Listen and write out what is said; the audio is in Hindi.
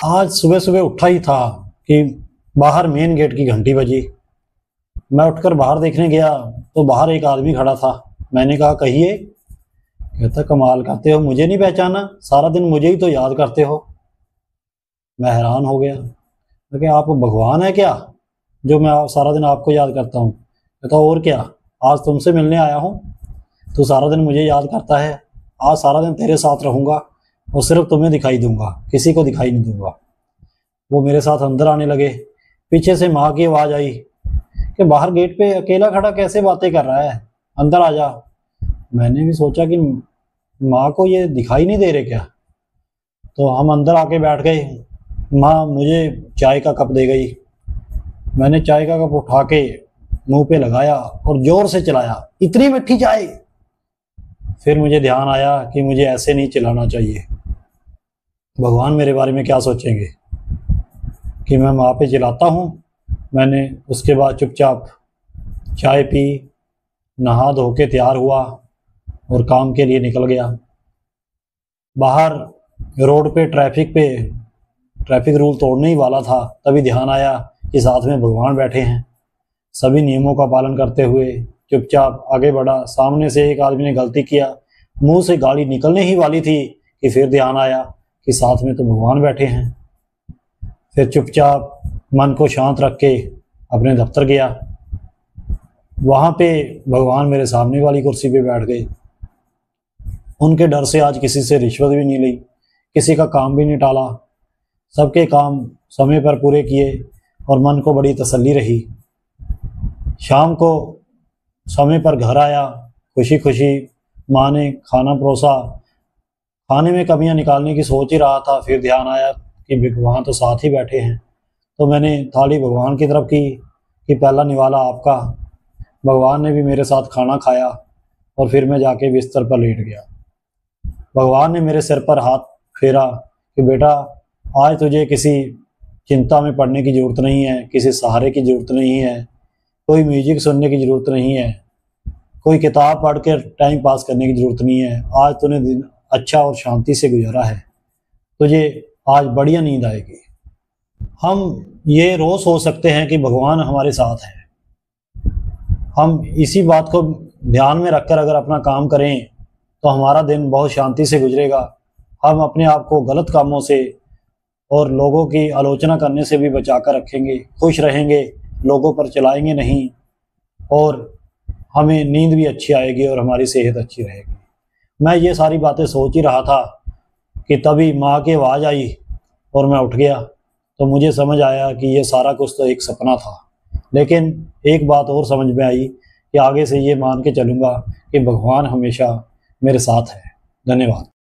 आज सुबह सुबह उठा ही था कि बाहर मेन गेट की घंटी बजी। मैं उठकर बाहर देखने गया तो बाहर एक आदमी खड़ा था। मैंने कहा कहिए। कहता कमाल करते हो, मुझे नहीं पहचाना, सारा दिन मुझे ही तो याद करते हो। मैं हैरान हो गया। मैं कहा आप भगवान है क्या जो मैं सारा दिन आपको याद करता हूँ। कहता और क्या, आज तुमसे मिलने आया हूँ, तू सारा दिन मुझे याद करता है, आज सारा दिन तेरे साथ रहूँगा और सिर्फ तुम्हें दिखाई दूंगा, किसी को दिखाई नहीं दूंगा। वो मेरे साथ अंदर आने लगे। पीछे से माँ की आवाज़ आई कि बाहर गेट पे अकेला खड़ा कैसे बातें कर रहा है, अंदर आ जा। मैंने भी सोचा कि माँ को ये दिखाई नहीं दे रहे क्या। तो हम अंदर आके बैठ गए। माँ मुझे चाय का कप दे गई। मैंने चाय का कप उठा के मुंह पे लगाया और जोर से चलाया, इतनी मीठी चाय। फिर मुझे ध्यान आया कि मुझे ऐसे नहीं चलाना चाहिए। भगवान मेरे बारे में क्या सोचेंगे कि मैं माँ पे चिल्लाता हूँ। मैंने उसके बाद चुपचाप चाय पी, नहा धो के तैयार हुआ और काम के लिए निकल गया। बाहर रोड पे ट्रैफिक रूल तोड़ने ही वाला था, तभी ध्यान आया कि साथ में भगवान बैठे हैं। सभी नियमों का पालन करते हुए चुपचाप आगे बढ़ा। सामने से एक आदमी ने गलती किया, मुंह से गाली निकलने ही वाली थी कि फिर ध्यान आया कि साथ में तो भगवान बैठे हैं। फिर चुपचाप मन को शांत रख के अपने दफ्तर गया। वहाँ पे भगवान मेरे सामने वाली कुर्सी पे बैठ गए। उनके डर से आज किसी से रिश्वत भी नहीं ली, किसी का काम भी नहीं टाला, सबके काम समय पर पूरे किए और मन को बड़ी तसल्ली रही। शाम को समय पर घर आया, खुशी खुशी माँ ने खाना परोसा। खाने में कमियां निकालने की सोच ही रहा था, फिर ध्यान आया कि भगवान तो साथ ही बैठे हैं। तो मैंने थाली भगवान की तरफ की कि पहला निवाला आपका। भगवान ने भी मेरे साथ खाना खाया और फिर मैं जाके बिस्तर पर लेट गया। भगवान ने मेरे सिर पर हाथ फेरा कि बेटा आज तुझे किसी चिंता में पड़ने की ज़रूरत नहीं है, किसी सहारे की ज़रूरत नहीं है, कोई म्यूजिक सुनने की ज़रूरत नहीं है, कोई किताब पढ़ कर टाइम पास करने की ज़रूरत नहीं है। आज तूने दिन अच्छा और शांति से गुजारा है, तुझे आज बढ़िया नींद आएगी। हम ये रोज़ सोच सकते हैं कि भगवान हमारे साथ है। हम इसी बात को ध्यान में रखकर अगर अपना काम करें तो हमारा दिन बहुत शांति से गुजरेगा। हम अपने आप को गलत कामों से और लोगों की आलोचना करने से भी बचा कर रखेंगे, खुश रहेंगे, लोगों पर चलाएंगे नहीं, और हमें नींद भी अच्छी आएगी और हमारी सेहत अच्छी रहेगी। मैं ये सारी बातें सोच ही रहा था कि तभी माँ की आवाज़ आई और मैं उठ गया। तो मुझे समझ आया कि ये सारा कुछ तो एक सपना था। लेकिन एक बात और समझ में आई कि आगे से ये मान के चलूँगा कि भगवान हमेशा मेरे साथ है। धन्यवाद।